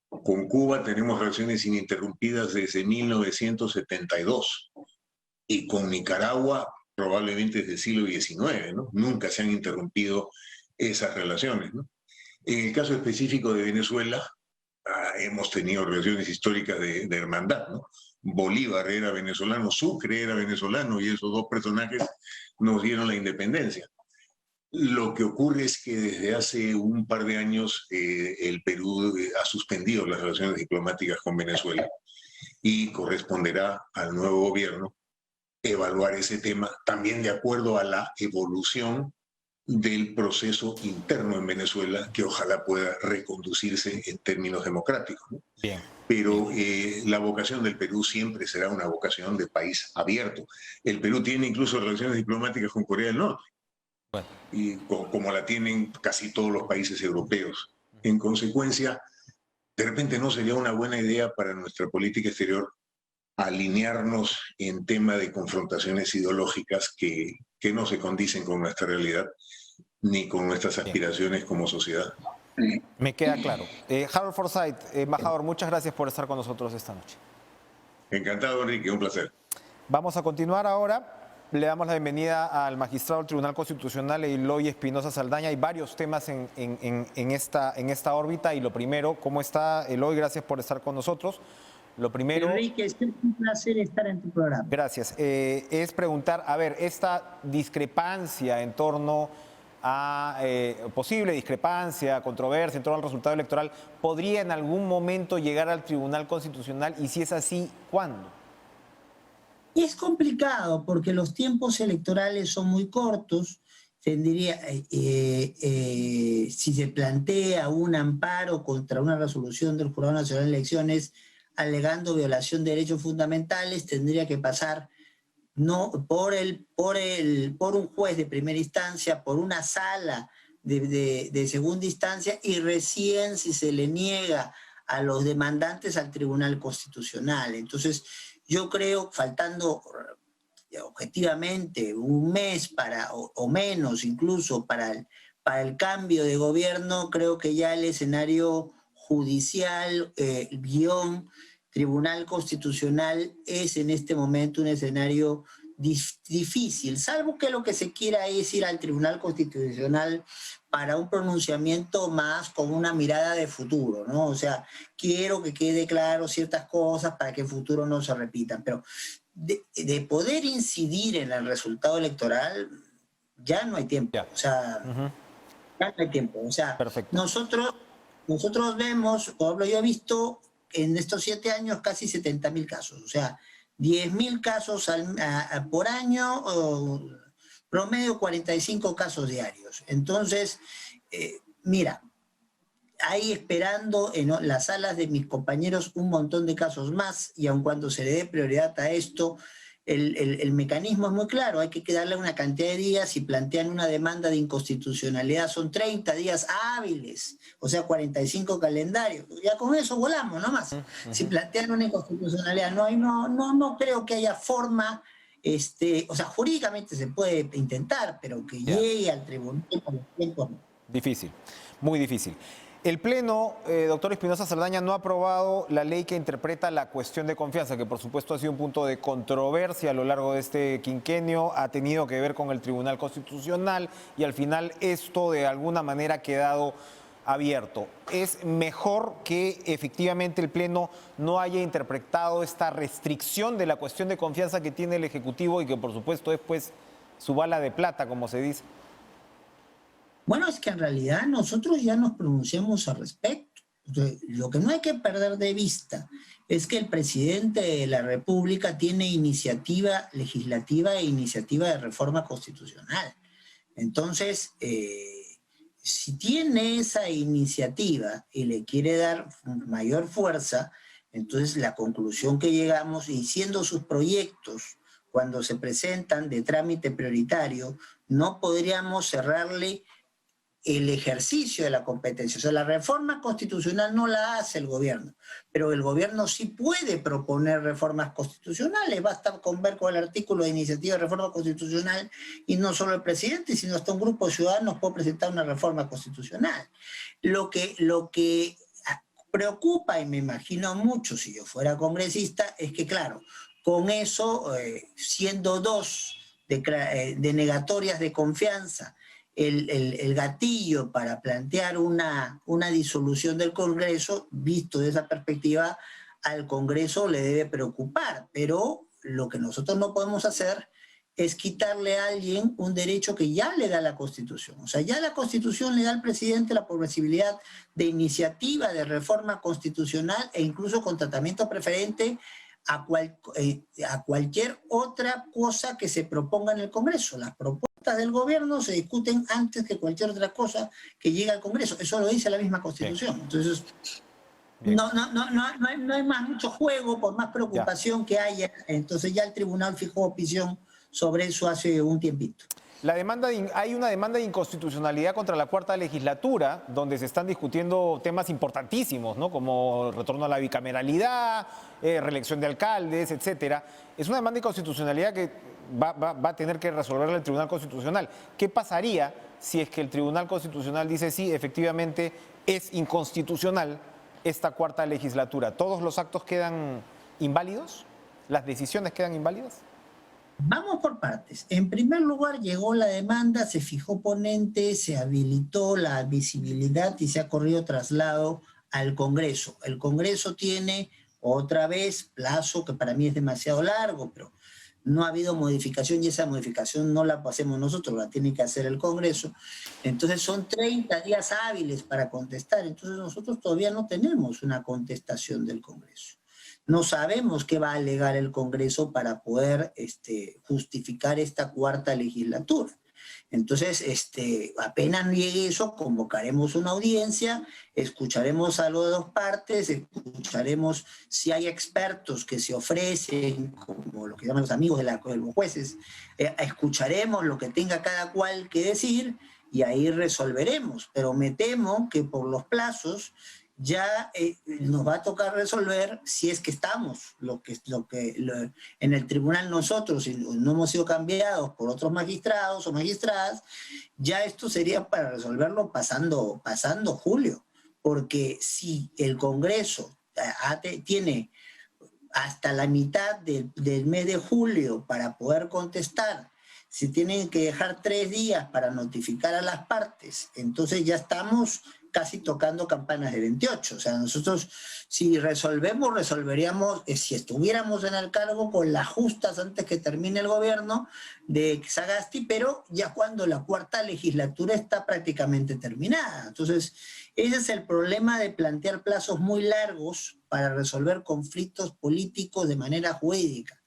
Con Cuba tenemos relaciones ininterrumpidas desde 1972 y con Nicaragua probablemente desde el siglo XIX, ¿no? Nunca se han interrumpido esas relaciones, ¿no? En el caso específico de Venezuela, hemos tenido relaciones históricas de hermandad, ¿no? Bolívar era venezolano, Sucre era venezolano y esos 2 personajes nos dieron la independencia. Lo que ocurre es que desde hace un par de años el Perú ha suspendido las relaciones diplomáticas con Venezuela y corresponderá al nuevo gobierno evaluar ese tema también de acuerdo a la evolución del proceso interno en Venezuela, que ojalá pueda reconducirse en términos democráticos, ¿no? Bien. Pero la vocación del Perú siempre será una vocación de país abierto. El Perú tiene incluso relaciones diplomáticas con Corea del Norte, Bueno, y como la tienen casi todos los países europeos. En consecuencia, de repente no sería una buena idea para nuestra política exterior alinearnos en tema de confrontaciones ideológicas que no se condicen con nuestra realidad ni con nuestras aspiraciones como sociedad. me queda claro. Harold Forsyth, embajador, muchas gracias por estar con nosotros esta noche. Encantado, Enrique, un placer. Vamos a continuar ahora. Le damos la bienvenida al magistrado del Tribunal Constitucional, Eloy Espinosa Saldaña. Hay varios temas en esta órbita y lo primero, ¿cómo está Eloy? Gracias por estar con nosotros. Lo primero... Enrique, es un placer estar en tu programa. Gracias. Es preguntar, a ver, esta discrepancia en torno a posible discrepancia, controversia en torno al resultado electoral, ¿podría en algún momento llegar al Tribunal Constitucional? Y si es así, ¿cuándo? Es complicado porque los tiempos electorales son muy cortos. Tendría, si se plantea un amparo contra una resolución del Jurado Nacional de Elecciones alegando violación de derechos fundamentales, tendría que pasar no por un juez de primera instancia, por una sala de segunda instancia, y recién si se le niega a los demandantes al Tribunal Constitucional. Entonces, yo creo, faltando objetivamente un mes o menos incluso para el cambio de gobierno, creo que ya el escenario judicial, Tribunal Constitucional, es en este momento un escenario difícil, salvo que lo que se quiera es ir al Tribunal Constitucional para un pronunciamiento más con una mirada de futuro, ¿no? O sea, quiero que quede claro ciertas cosas para que en futuro no se repitan, pero de poder incidir en el resultado electoral, ya no hay tiempo. O sea, ya no hay tiempo. O sea, perfecto. Nosotros vemos, por ejemplo, yo he visto en estos 7 años casi 70.000 casos, o sea, 10.000 casos por año, promedio 45 casos diarios. Entonces, mira, hay esperando en las salas de mis compañeros un montón de casos más, y aun cuando se le dé prioridad a esto, el mecanismo es muy claro, hay que darle una cantidad de días. Si plantean una demanda de inconstitucionalidad son 30 días hábiles, o sea 45 calendarios, ya con eso volamos nomás. Si plantean una inconstitucionalidad, no creo que haya forma, o sea, jurídicamente se puede intentar, pero que llegue al tribunal con los tiempos. Difícil, muy difícil. El Pleno, doctor Espinosa Saldaña, no ha aprobado la ley que interpreta la cuestión de confianza, que por supuesto ha sido un punto de controversia a lo largo de este quinquenio, ha tenido que ver con el Tribunal Constitucional y al final esto de alguna manera ha quedado abierto. ¿Es mejor que efectivamente el Pleno no haya interpretado esta restricción de la cuestión de confianza que tiene el Ejecutivo y que por supuesto es pues su bala de plata, como se dice? Bueno, es que en realidad nosotros ya nos pronunciamos al respecto. Entonces, lo que no hay que perder de vista es que el presidente de la República tiene iniciativa legislativa e iniciativa de reforma constitucional. Entonces, si tiene esa iniciativa y le quiere dar mayor fuerza, entonces la conclusión que llegamos, y siendo sus proyectos, cuando se presentan de trámite prioritario, no podríamos cerrarle el ejercicio de la competencia. O sea, la reforma constitucional no la hace el gobierno, pero el gobierno sí puede proponer reformas constitucionales. Basta con ver con el artículo de iniciativa de reforma constitucional, y no solo el presidente, sino hasta un grupo de ciudadanos puede presentar una reforma constitucional. Lo que preocupa, y me imagino mucho si yo fuera congresista, es que claro, con eso, siendo 2 denegatorias de confianza, el gatillo para plantear una disolución del Congreso, visto de esa perspectiva, al Congreso le debe preocupar. Pero lo que nosotros no podemos hacer es quitarle a alguien un derecho que ya le da la Constitución. O sea, ya la Constitución le da al presidente la posibilidad de iniciativa de reforma constitucional e incluso con tratamiento preferente a cualquier otra cosa que se proponga en el Congreso. Las propuestas del gobierno se discuten antes que cualquier otra cosa que llegue al Congreso. Eso lo dice la misma Constitución. Bien. Entonces, no hay más mucho juego, por más preocupación que haya. Entonces ya el tribunal fijó opinión sobre eso hace un tiempito. Hay una demanda de inconstitucionalidad contra la cuarta legislatura, donde se están discutiendo temas importantísimos, ¿no? Como retorno a la bicameralidad, reelección de alcaldes, etcétera. Es una demanda de inconstitucionalidad que va a tener que resolverla el Tribunal Constitucional. ¿Qué pasaría si es que el Tribunal Constitucional dice sí, efectivamente es inconstitucional esta cuarta legislatura? ¿Todos los actos quedan inválidos? ¿Las decisiones quedan inválidas? Vamos por partes. En primer lugar, llegó la demanda, se fijó ponente, se habilitó la admisibilidad y se ha corrido traslado al Congreso. El Congreso tiene otra vez plazo que para mí es demasiado largo, pero no ha habido modificación y esa modificación no la hacemos nosotros, la tiene que hacer el Congreso. Entonces son 30 días hábiles para contestar. Entonces nosotros todavía no tenemos una contestación del Congreso. No sabemos qué va a alegar el Congreso para poder justificar esta cuarta legislatura. Entonces, apenas llegue eso, convocaremos una audiencia, escucharemos a las dos partes, escucharemos si hay expertos que se ofrecen, como lo que llaman los amigos de los jueces, escucharemos lo que tenga cada cual que decir y ahí resolveremos. Pero me temo que por los plazos ya nos va a tocar resolver si es que estamos en el tribunal nosotros y no hemos sido cambiados por otros magistrados o magistradas, ya esto sería para resolverlo pasando julio, porque si el Congreso tiene hasta la mitad del mes de julio para poder contestar, si tienen que dejar 3 días para notificar a las partes, entonces ya estamos casi tocando campanas de 28. O sea, nosotros si resolveríamos, si estuviéramos en el cargo con las justas antes que termine el gobierno de Sagasti, pero ya cuando la cuarta legislatura está prácticamente terminada. Entonces, ese es el problema de plantear plazos muy largos para resolver conflictos políticos de manera jurídica.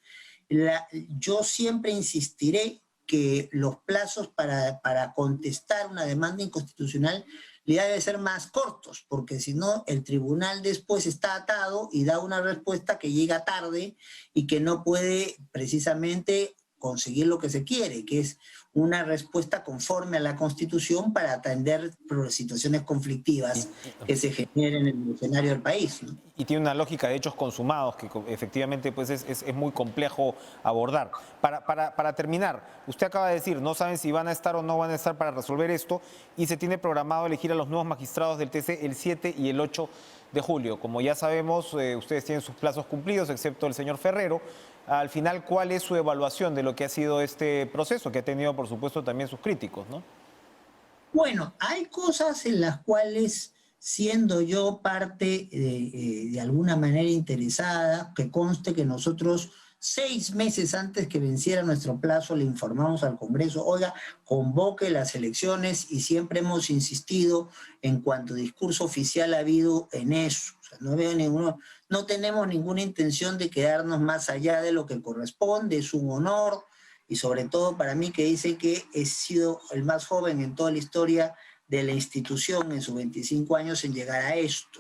Yo siempre insistiré que los plazos para contestar una demanda inconstitucional debe ser más cortos, porque si no, el tribunal después está atado y da una respuesta que llega tarde y que no puede precisamente conseguir lo que se quiere, que es una respuesta conforme a la Constitución para atender situaciones conflictivas que se generen en el escenario del país, ¿no? Y tiene una lógica de hechos consumados que efectivamente pues es muy complejo abordar. Para terminar, usted acaba de decir, no saben si van a estar o no van a estar para resolver esto y se tiene programado elegir a los nuevos magistrados del TC el 7 y el 8 de julio. Como ya sabemos, ustedes tienen sus plazos cumplidos, excepto el señor Ferrero. Al final, ¿cuál es su evaluación de lo que ha sido este proceso, que ha tenido, por supuesto, también sus críticos, ¿no? Bueno, hay cosas en las cuales, siendo yo parte de alguna manera interesada, que conste que nosotros 6 meses antes que venciera nuestro plazo le informamos al Congreso, oiga, convoque las elecciones, y siempre hemos insistido en cuanto discurso oficial ha habido en eso. O sea, no tenemos ninguna intención de quedarnos más allá de lo que corresponde, es un honor, y sobre todo para mí que dice que he sido el más joven en toda la historia de la institución en sus 25 años en llegar a esto.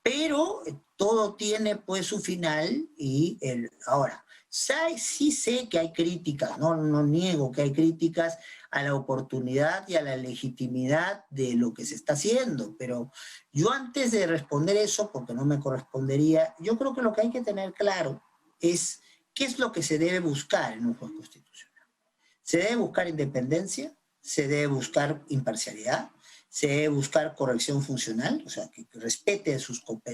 Pero todo tiene pues su final y ahora, sí sé que hay críticas, no niego que hay críticas a la oportunidad y a la legitimidad de lo que se está haciendo, pero yo antes de responder eso, porque no me correspondería, yo creo que lo que hay que tener claro es qué es lo que se debe buscar en un juez constitucional. Se debe buscar independencia, se debe buscar imparcialidad, se debe buscar corrección funcional, o sea, que respete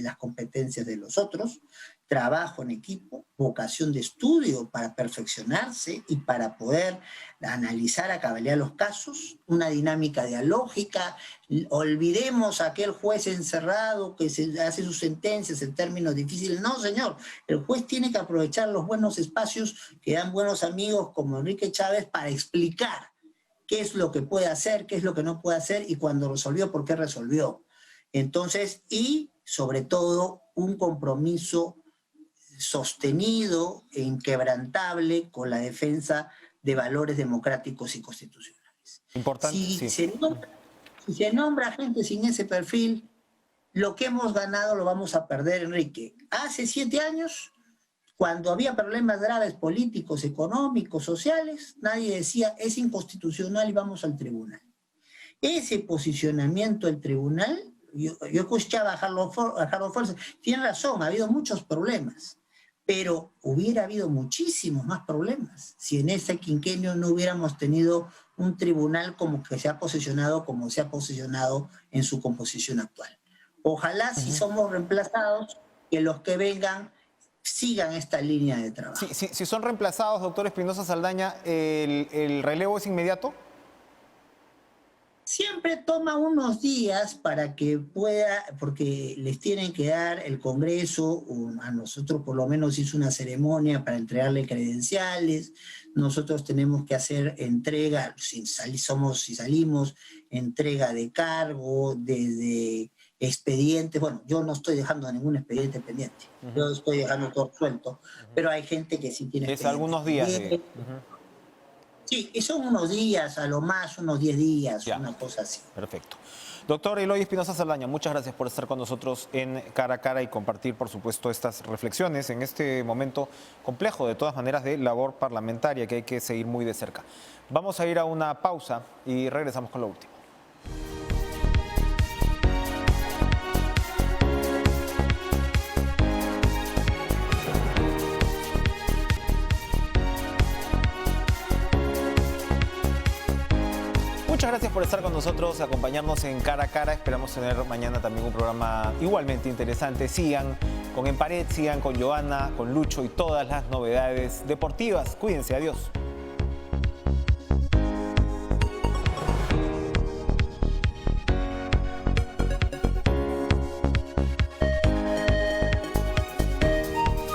las competencias de los otros, trabajo en equipo, vocación de estudio para perfeccionarse y para poder analizar a cabalidad los casos, una dinámica dialógica. Olvidemos a aquel juez encerrado que se hace sus sentencias en términos difíciles. No, señor, el juez tiene que aprovechar los buenos espacios que dan buenos amigos como Enrique Chávez para explicar qué es lo que puede hacer, qué es lo que no puede hacer y cuando resolvió, por qué resolvió. Entonces, y sobre todo, un compromiso sostenido e inquebrantable con la defensa de valores democráticos y constitucionales. Importante, Si sí. se nombra gente sin ese perfil, lo que hemos ganado lo vamos a perder, Enrique. Hace 7 años, cuando había problemas graves políticos, económicos, sociales, nadie decía es inconstitucional y vamos al tribunal. Ese posicionamiento del tribunal, yo escuchaba a Harold Foster, tiene razón, ha habido muchos problemas, pero hubiera habido muchísimos más problemas si en ese quinquenio no hubiéramos tenido un tribunal como que se ha posicionado como se ha posicionado en su composición actual. Ojalá, si somos reemplazados, que los que vengan sigan esta línea de trabajo. Si son reemplazados, doctor Espinosa Saldaña, ¿el relevo es inmediato? Siempre toma unos días para que pueda, porque les tienen que dar el Congreso, a nosotros por lo menos hizo una ceremonia para entregarle credenciales, nosotros tenemos que hacer entrega, si salimos, entrega de cargo, desde expedientes, bueno, yo no estoy dejando ningún expediente pendiente, yo estoy dejando todo suelto, pero hay gente que sí tiene Es algunos días. Sí, y son unos días, a lo más unos 10 días, ya. Una cosa así. Perfecto. Doctor Eloy Espinosa Saldaña, muchas gracias por estar con nosotros en Cara a Cara y compartir, por supuesto, estas reflexiones en este momento complejo, de todas maneras, de labor parlamentaria que hay que seguir muy de cerca. Vamos a ir a una pausa y regresamos con lo último. Muchas gracias por estar con nosotros, acompañarnos en Cara a Cara. Esperamos tener mañana también un programa igualmente interesante. Sigan con En Pared, sigan con Joana, con Lucho y todas las novedades deportivas. Cuídense, adiós.